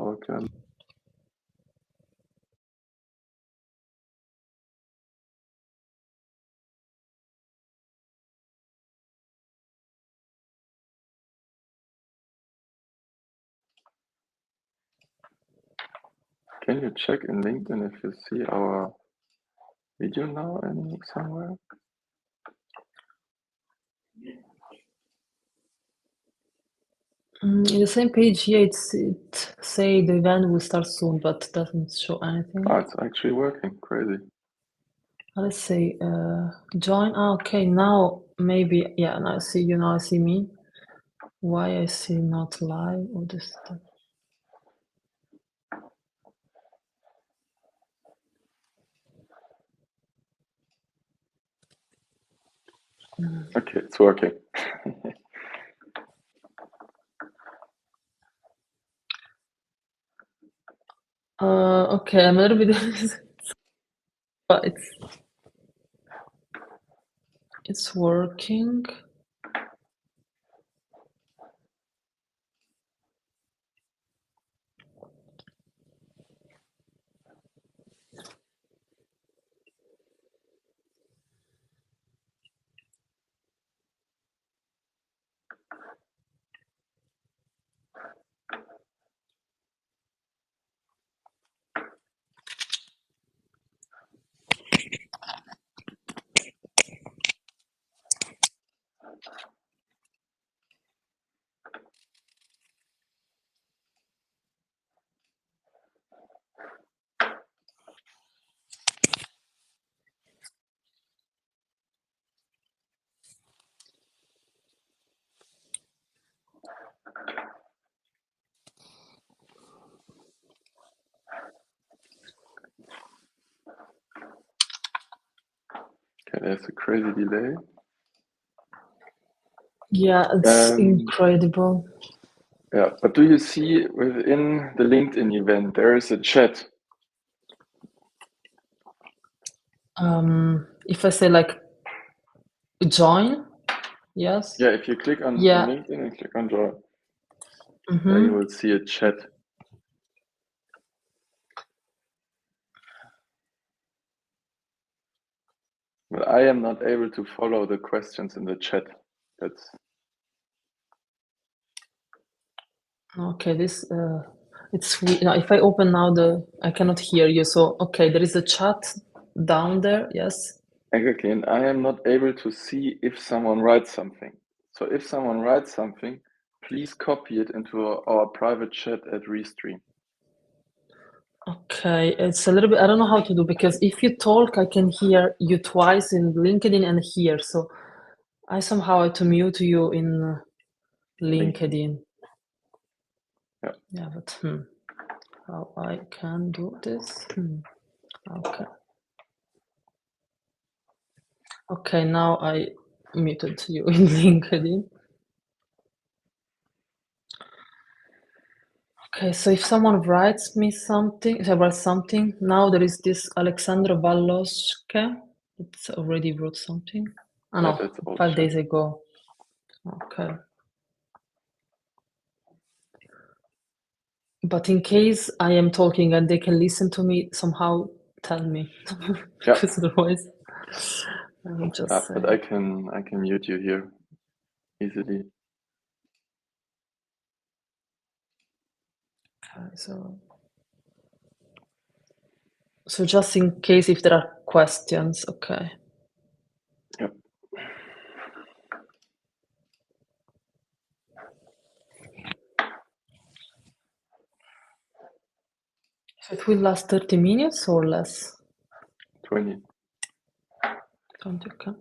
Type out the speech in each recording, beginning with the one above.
our camera. Can you check in LinkedIn if you see our video now somewhere? In the same page here, it say the event will start soon, but doesn't show anything. Oh, it's actually working. Crazy. Let's say join. Okay, now maybe, yeah, now I see you, now I see me. Why I see not live or this stuff? Okay, it's working. Okay, I'm a little bit, but it's working. Okay, there's a crazy delay. Yeah, it's incredible. Yeah, but do you see within the LinkedIn event, there is a chat? If I say like join, yes. Yeah, if you click on Yeah. LinkedIn and click on join, Mm-hmm. there you will see a chat. But I am not able to follow the questions in the chat. That's okay. This it's weird. Now, if I open now I cannot hear you. So okay, there is a chat down there. Yes. exactly, and I am not able to see if someone writes something. So if someone writes something, please copy it into our private chat at Restream. Okay, it's a little bit, I don't know how to do, because if you talk, I can hear you twice in LinkedIn and here. So I somehow had to mute you in LinkedIn. Yeah. Yeah, but how I can do this? Okay. Okay, now I muted you in LinkedIn. Okay, so if someone writes me something, if I write something, now there is this Alexandra Valoske. It's already wrote something. Oh, Yeah, no, that's old 5 chat. days ago. Okay. But in case I am talking and they can listen to me, somehow tell me. Because otherwise, I will just say. But I can mute you here easily. Okay, so just in case if there are questions, okay. Yep. So it will last 30 minutes or less? 20. 20, okay.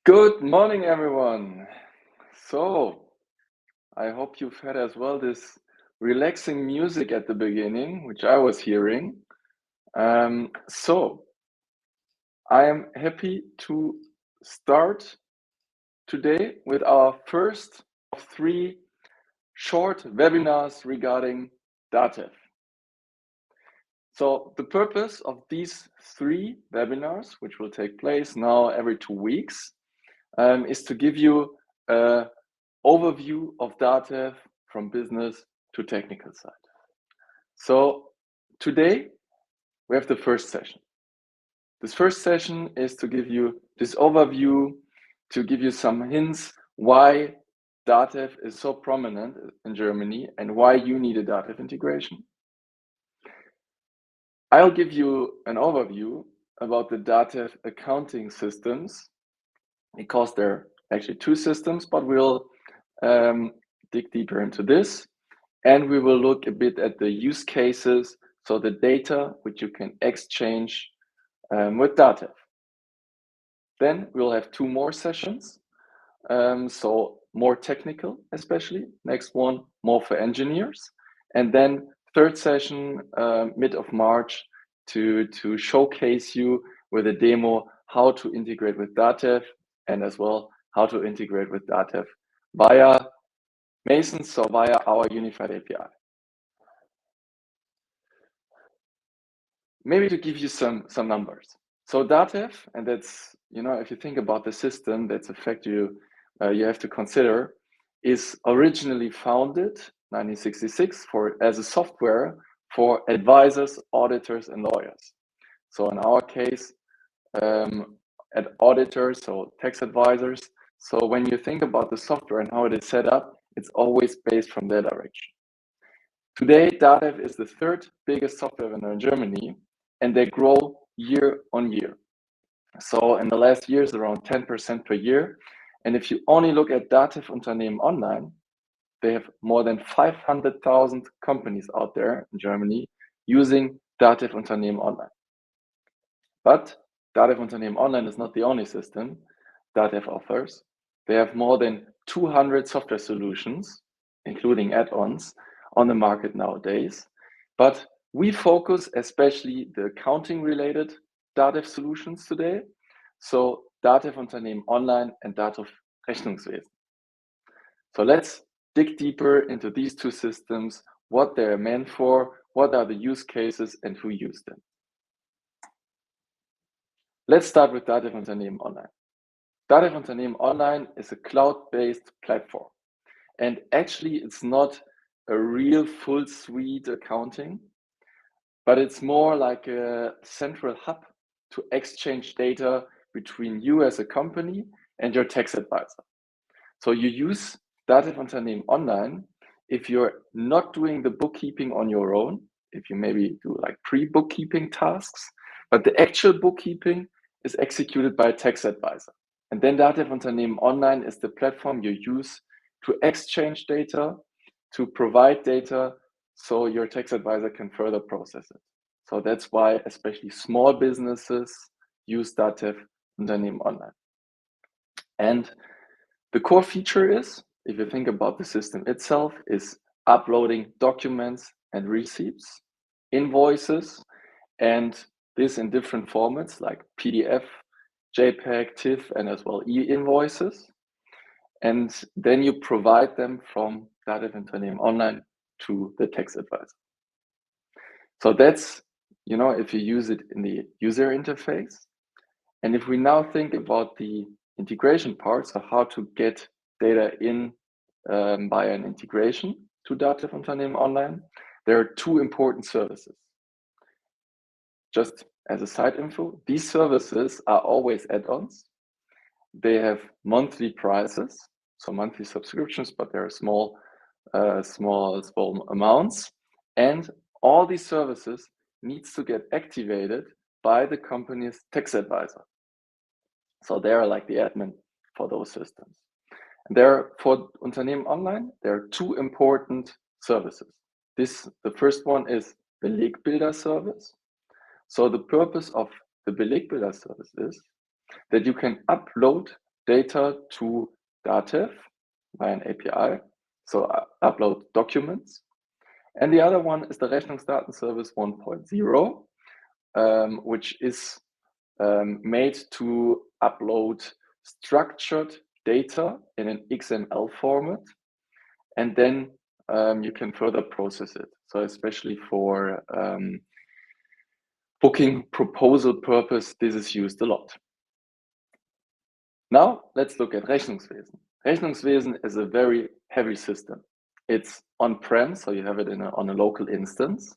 Good morning, everyone. So, I hope you've had as well this relaxing music at the beginning, which I was hearing. So, I am happy to start today with our first of 3 short webinars regarding DATEV. So, the purpose of these 3 webinars, which will take place now every 2 weeks, is to give you an overview of DATEV from business to technical side. So today we have the first session. This first session is to give you this overview, to give you some hints why DATEV is so prominent in Germany and why you need a DATEV integration. I'll give you an overview about the DATEV accounting systems, because there are actually 2 systems, but we'll dig deeper into this, and we will look a bit at the use cases, so the data which you can exchange with DATEV. Then we'll have 2 more sessions, so more technical, especially. Next one, more for engineers, and then third session, mid of March, to showcase you with a demo how to integrate with DATEV, and as well how to integrate with DATEV via Mason, so via our unified API. Maybe to give you some numbers. So DATEV, and that's, if you think about the system, that's a fact you have to consider, is originally founded 1966 as a software for advisors, auditors, and lawyers. So in our case, at auditors, so tax advisors. So when you think about the software and how it is set up, it's always based from their direction. Today, DATEV is the 3rd biggest software vendor in Germany, and they grow year on year. So in the last years, around 10% per year. And if you only look at DATEV Unternehmen Online, they have more than 500,000 companies out there in Germany using DATEV Unternehmen Online. But DATEV Unternehmen Online is not the only system DATEV offers. They have more than 200 software solutions, including add-ons, on the market nowadays. But we focus especially the accounting-related DATEV solutions today. So DATEV Unternehmen Online and DATEV Rechnungswesen. So let's dig deeper into these 2 systems, what they're meant for, what are the use cases, and who use them. Let's start with DATEV Unternehmen Online. DATEV Unternehmen Online is a cloud-based platform. And actually, it's not a real full suite accounting, but it's more like a central hub to exchange data between you as a company and your tax advisor. So you use DATEV Unternehmen Online if you're not doing the bookkeeping on your own, if you maybe do like pre-bookkeeping tasks, but the actual bookkeeping is executed by a tax advisor. And then DATEV Unternehmen Online is the platform you use to exchange data, to provide data, so your tax advisor can further process it. So that's why especially small businesses use DATEV Unternehmen Online. And the core feature is, if you think about the system itself, is uploading documents and receipts, invoices, and this in different formats like PDF, JPEG, TIFF, and as well e-invoices. And then you provide them from DATEV Unternehmen Online to the tax advisor. So that's, if you use it in the user interface. And if we now think about the integration part, so how to get data in by an integration to DATEV Unternehmen Online, there are 2 important services. Just as a side info, these services are always add-ons. They have monthly prices, so monthly subscriptions, but they're small amounts. And all these services needs to get activated by the company's tax advisor. So they are like the admin for those systems. And for Unternehmen Online, there are 2 important services. The first one is Belegbilder service. So the purpose of the Belegbilder service is that you can upload data to DATEV by an API, so upload documents. And the other one is the Rechnungsdatenservice 1.0, which is made to upload structured data in an XML format, and then you can further process it. So especially for booking proposal purpose, this is used a lot. Now let's look at Rechnungswesen. Rechnungswesen is a very heavy system. It's on-prem, so you have it on a local instance,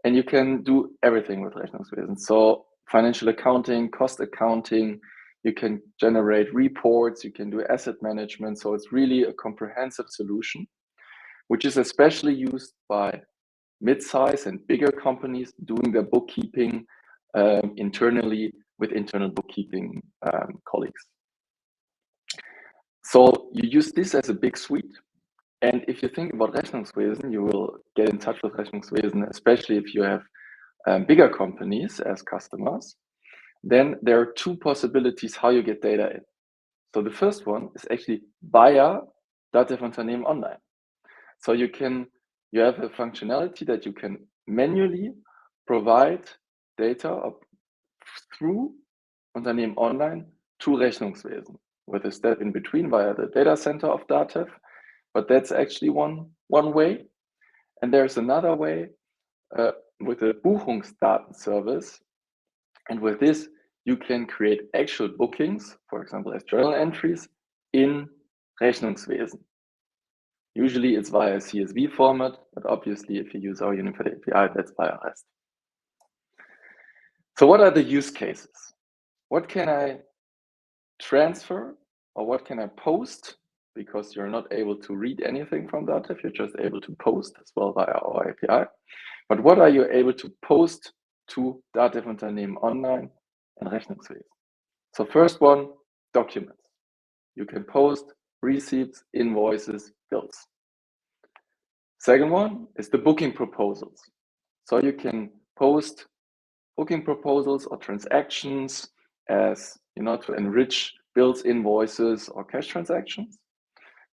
and you can do everything with Rechnungswesen. So financial accounting, cost accounting, you can generate reports, you can do asset management. So it's really a comprehensive solution, which is especially used by mid-size and bigger companies doing their bookkeeping internally with internal bookkeeping colleagues. So you use this as a big suite. And if you think about Rechnungswesen, you will get in touch with Rechnungswesen, especially if you have bigger companies as customers. Then there are two possibilities how you get data in. So the first one is actually via DATEV Unternehmen Online. So you have a functionality that you can manually provide data through Unternehmen Online to Rechnungswesen with a step in between via the data center of DATEV. But that's actually one way. And there's another way with the Buchungsdatenservice. And with this, you can create actual bookings, for example, as journal entries in Rechnungswesen. Usually it's via CSV format, but obviously if you use our unified API, that's via REST. So what are the use cases? What can I transfer or what can I post? Because you're not able to read anything from DATEV, you're just able to post as well via our API. But what are you able to post to DATEV Unternehmen Online and Rechnungswesen? So first one, documents. You can post receipts, invoices, bills. Second one is the booking proposals. So you can post booking proposals or transactions as, to enrich bills, invoices, or cash transactions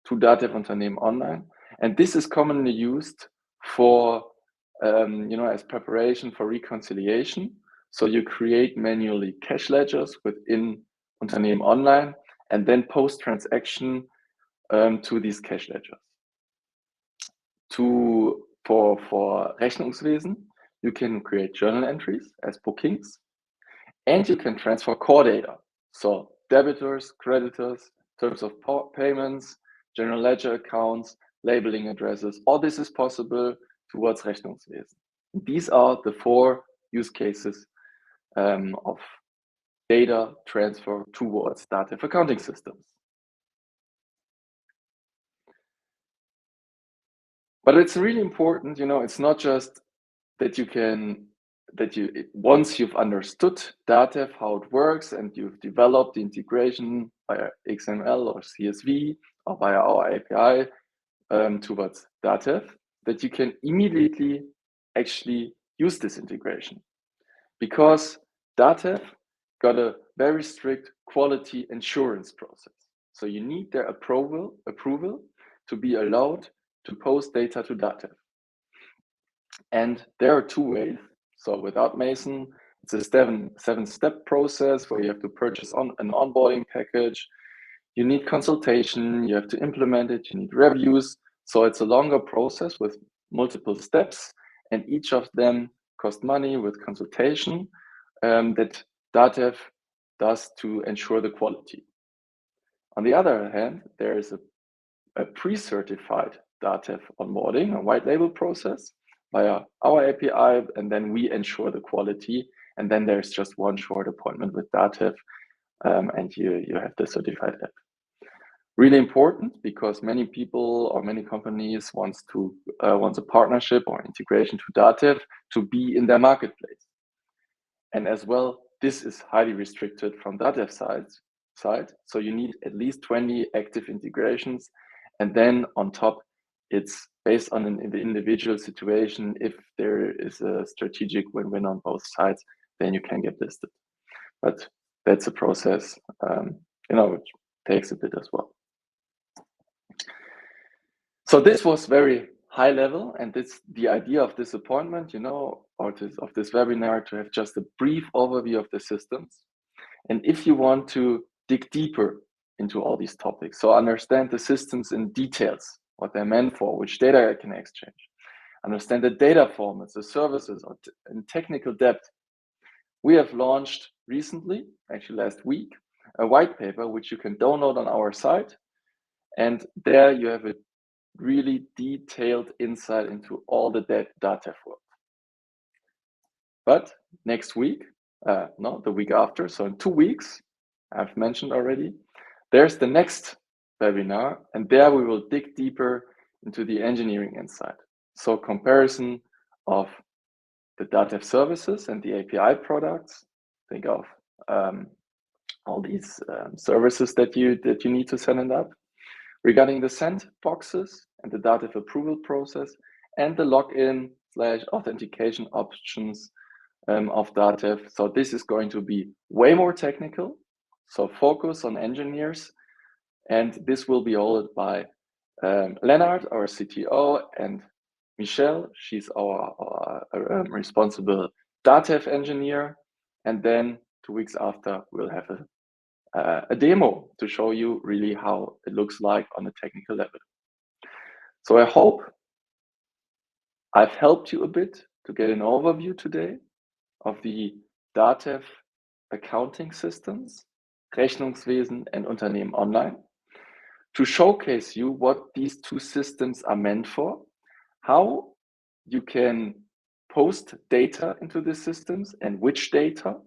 to DATEV Unternehmen Online. And this is commonly used for, as preparation for reconciliation. So you create manually cash ledgers within Unternehmen Online and then post transaction to these cash ledgers. For Rechnungswesen, you can create journal entries as bookings, and you can transfer core data. So debitors, creditors, terms of payments, general ledger accounts, labeling addresses, all this is possible towards Rechnungswesen. These are the 4 use cases of data transfer towards DATEV Accounting Systems. But it's really important, it's not just that once you've understood DATEV, how it works, and you've developed the integration via XML or CSV or via our API towards DATEV, that you can immediately actually use this integration. Because DATEV got a very strict quality assurance process. So you need their approval to be allowed to post data to DATEV. And there are 2 ways. So without Mason, it's a 7-step process where you have to purchase an onboarding package. You need consultation, you have to implement it, you need reviews. So it's a longer process with multiple steps, and each of them cost money with consultation that DATEV does to ensure the quality. On the other hand, there is a pre-certified DATEV onboarding, a white label process via our API, and then we ensure the quality. And then there's just one short appointment with DATEV, and you have the certified app. Really important because many people or many companies wants a partnership or integration to DATEV to be in their marketplace. And as well, this is highly restricted from DATEV side. So you need at least 20 active integrations. And then on top, it's based on the individual situation. If there is a strategic win-win on both sides, then you can get listed. But that's a process, which takes a bit as well. So this was very high level, and it's the idea of this appointment, or of this webinar, to have just a brief overview of the systems. And if you want to dig deeper into all these topics, so understand the systems in details, what they're meant for, which data I can exchange, understand the data formats, the services, or in technical depth, we have launched recently, actually last week, a white paper which you can download on our site. And there you have a really detailed insight into all the DATEV world. But next week, the week after, so in 2 weeks, I've mentioned already, there's the next webinar, and there we will dig deeper into the engineering insight. So comparison of the DATEV services and the API products. Think of all these services that you need to set it up. Regarding the sandboxes and the DATEV approval process and the login/authentication options of DATEV. So this is going to be way more technical. So focus on engineers, and this will be held by Lennart, our CTO, and Michelle. She's our responsible DATEV engineer. And then 2 weeks after, we'll have a demo to show you really how it looks like on a technical level. So I hope I've helped you a bit to get an overview today of the DATEV Accounting Systems, Rechnungswesen and Unternehmen Online, to showcase you what these two systems are meant for, how you can post data into the systems and which data,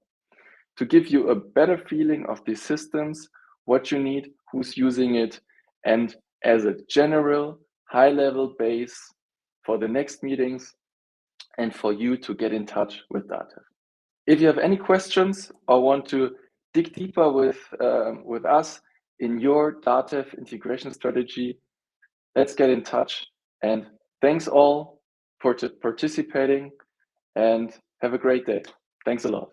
to give you a better feeling of these systems, what you need, who's using it, and as a general high-level base for the next meetings and for you to get in touch with DATEV. If you have any questions or want to dig deeper with us in your DATEV integration strategy, let's get in touch. And thanks all for participating, and have a great day. Thanks a lot.